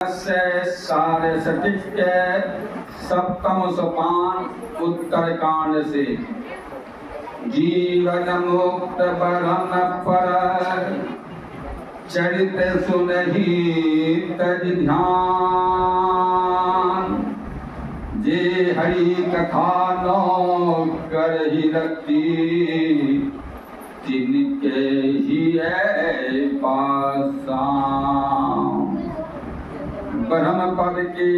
सारस्वती के सप्तम सोपान उत्तरकांड से जीवन मुक्त बरन पर चरित्र सुनहि तज ध्यान जे हरि कथा नो करहि रति तिनके ही पासान। ब्रह्म पद के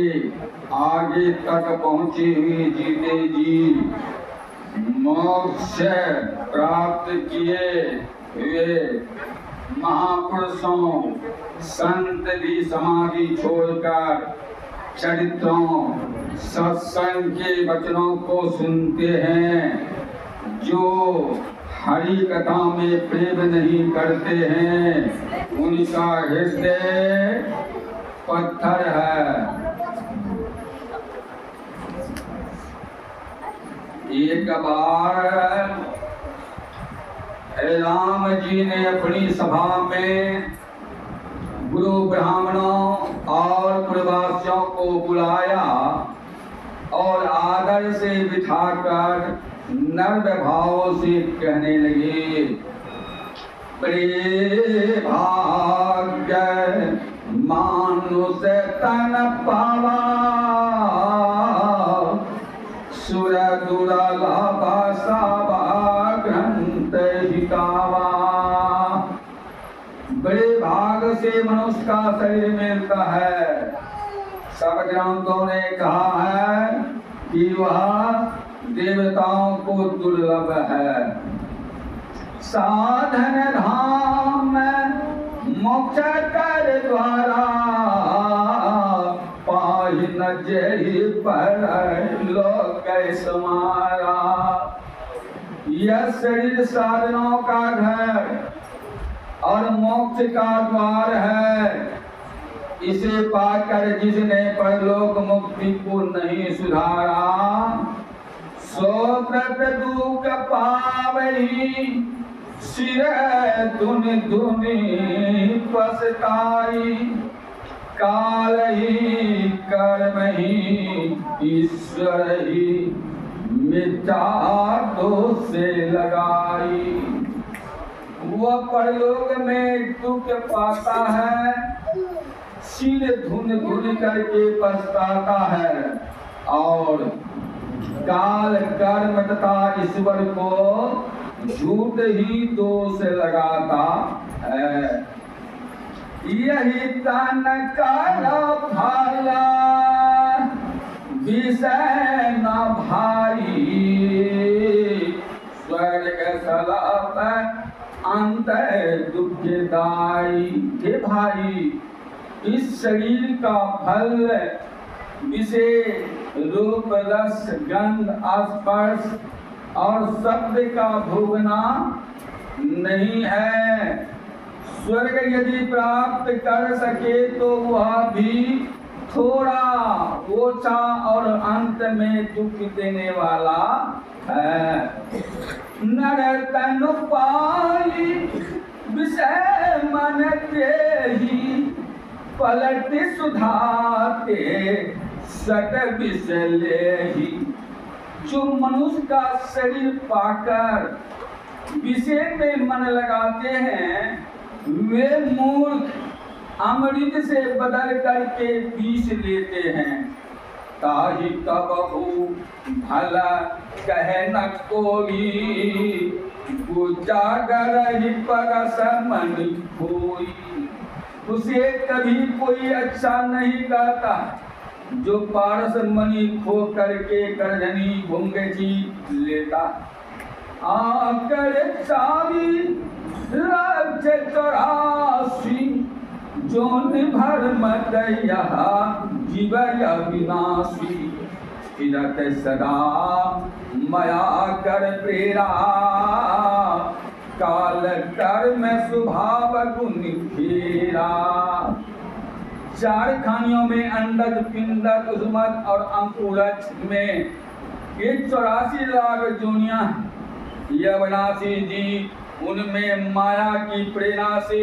आगे तक पहुंची हुई जीते जी मोक्ष प्राप्त किए हुए महापुरुषों संत भी समाधि छोड़कर चरित्रों सत्संग के वचनों को सुनते हैं। जो हरि कथा में प्रेम नहीं करते हैं उनका हृदय पत्थर है। एक बार राम जी ने अपनी सभा में गुरु ब्राह्मणों और पूर्ववासियों को बुलाया और आदर से बिठाकर नर्म भाव से कहने लगे, बड़े भाग्य मानुष तन पावा सुर दुर्लभ सावा ग्रंथ हितावा। बड़े भाग से मनुष्य का शरीर मिलता है। सब ग्रंथों ने कहा है कि वह देवताओं को दुर्लभ है। साधन धाम मोक्ष कर द्वारा पाहि न जेहि पर लोक समारा। यह शरीर साधनों का घर और मोक्ष का द्वार है। इसे पाकर जिसने परलोक मुक्ति को नहीं सुधारा सो व्रत दुख पावई सिर धुन धुनि पछताई। काल ही कर्म ही ईश्वर ही मिथ्या दोष से लगाई। वह परलोक में दुख पाता है, सिर धुन धुन करके पछताता है और काल कर्म तथा ईश्वर को झूठ ही दोष लगाता है। यही तन काला भाला विषय न भाई स्वर्ग सलाप अंत दुखदाई। हे भाई, इस शरीर का फल विषय रूप रस गंध स्पर्श और शब्द का भोगना नहीं है। स्वर्ग यदि प्राप्त कर सके तो वह भी थोड़ा ओछा और अंत में दुख देने वाला है। नर तनु पाई विषय मन तेहि पलट सुधाते सट विषलेहि। जो मनुष्य का शरीर पाकर विषय में मन लगाते हैं वे मूर्ख अमृत से बदल करके विष लेते हैं। ताहि कबहु भला कहे न कोई उजागर ही परस मन खोई। उसे कभी कोई अच्छा नहीं कहता जो पारस मणि खो करके करधनी घुंघटी लेता। आकर चारी राज्य 84 जो निभर मदया जीवय विनाशी। फिरत सदा मया कर प्रेरा काल कर्म स्वभाव गुण फेरा। 4 खानियों में अंडज पिंडज उष्मज और अंकुरज में 84 लाख जोनियां। यह अविनाशी जी उनमें माया की प्रेरणा से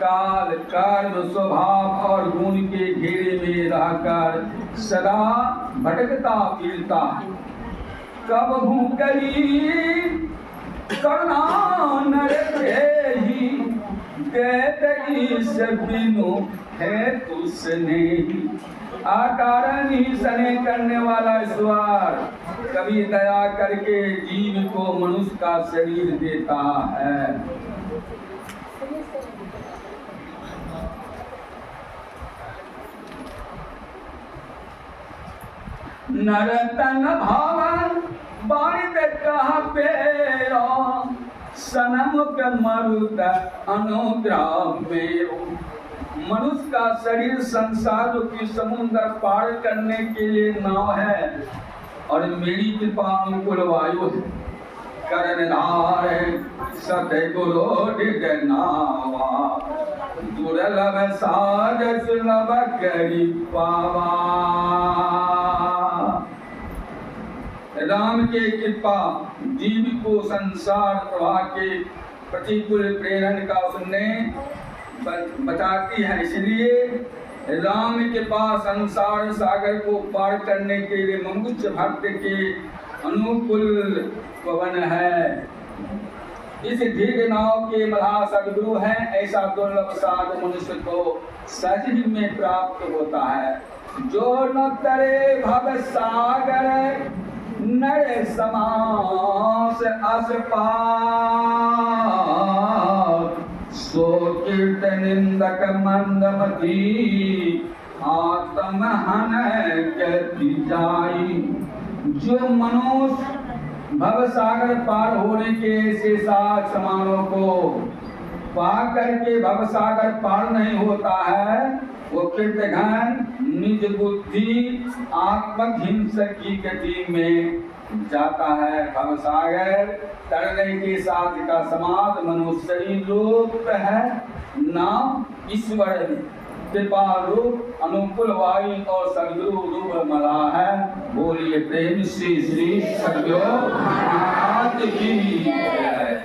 काल कर्म स्वभाव और गुण के घेरे में रहकर सदा भटकता फिरता है। कब भूकरी करुणा नर ही देत ईश बिनु है तुसने आकारण ही सने करने वाला ईश्वर कभी दया करके जीव को मनुष्य का शरीर देता है। नरतन भावन बारित कहा पेरो सनम के मरुद अनुग्रह मेरो। मनुष्य का शरीर संसार की समुद्र पार करने के लिए नाव है और मेरी कृपा अनुकूल वायु है। कर्णधार सतगुरु नावा दुर्लभ साज सुलभ करी पावा। राम के कृपा जीव को संसार प्रवाह के प्रतिकूल प्रेरण का सुनने बचाती है। इसलिए राम के पास संसार सागर को पार करने के लिए मनुष्य भक्त के अनुकूल पवन है। इस दीर्घ नाव के मल्लाह सदगुरु हैं। ऐसा दुर्लभ साध मनुष्य को सहज ही में प्राप्त होता है। जो न तरे भव सागर नर समास अस पार सो कीर्त निंदक मंदमती आत्म हन कहती जाई। जो मनुष्य भव सागर पार होने के ऐसे सात समानों को पा करके भव सागर पार नहीं होता है वो कीर्तघन निज बुद्धि आत्मक हिंसक की गति में जाता है। भव सागर तरने के साथ का समाज मनुष्य रूप है। नाम ईश्वर कृपा रूप अनुकूल वायु और सदगुरु रूप मला है। बोलिए प्रेम श्री श्री सदगुरु महाराज की जय।